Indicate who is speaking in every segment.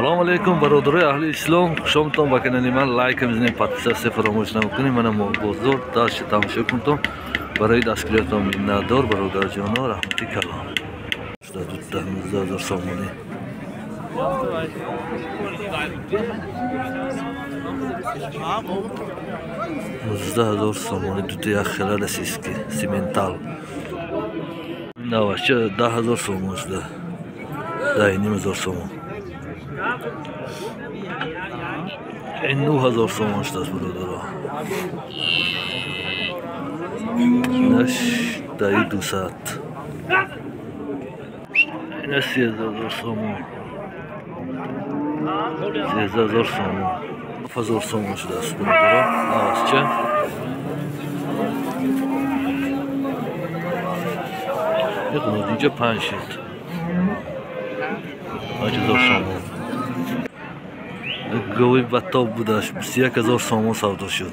Speaker 1: Assalomu alaykum barodaroy ahli islom, xushomton va kanalimizga laykimizni podpisatsiya فراموش نکنید. منم بزرگ داشت تماشا کنم برای دستگیریتان می‌ندار برادر جانا رحمتی کلام شده 12000 سامانی $12000 سامانی دو تا خلال سیسکی سیمنتال نواشه 10000 سامان شده 10000 سامان این 9000 سامان شده است برادرها اینش دایی 200 اینش 13000 سامان 13000 سامان 7000 سامان شده است برادرها نوازچه یه اینجا 5 شد 5000 سامان گوی بطاب بودش 31000 سامان سودا شد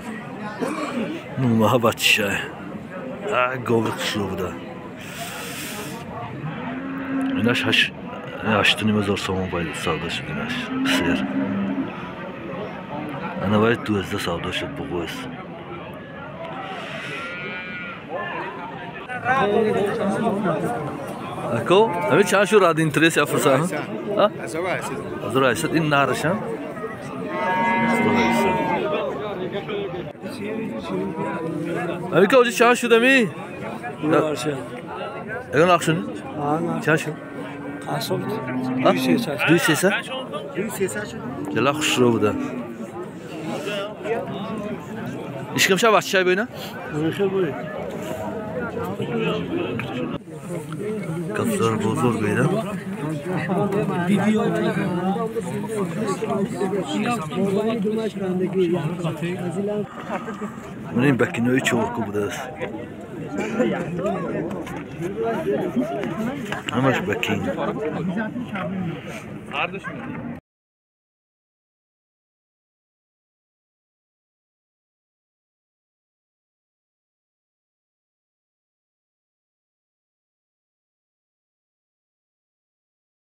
Speaker 1: نومه بچه گوی قشلو بوده اینش 8500 سامان باید سودا شد اینش بسیار انا باید 12 سودا شد بگویز اکو همین چند شو راد اینترس یا فرسان ها از رایست این نارشان همین که اوجی چند شده می اگه نقشون چند شد دوی سیسه جلا خوش رو بوده ایشکم شب بچه بینه کفزار بزرگ بیدم من این بکنوی چورکو بوده است همش بکین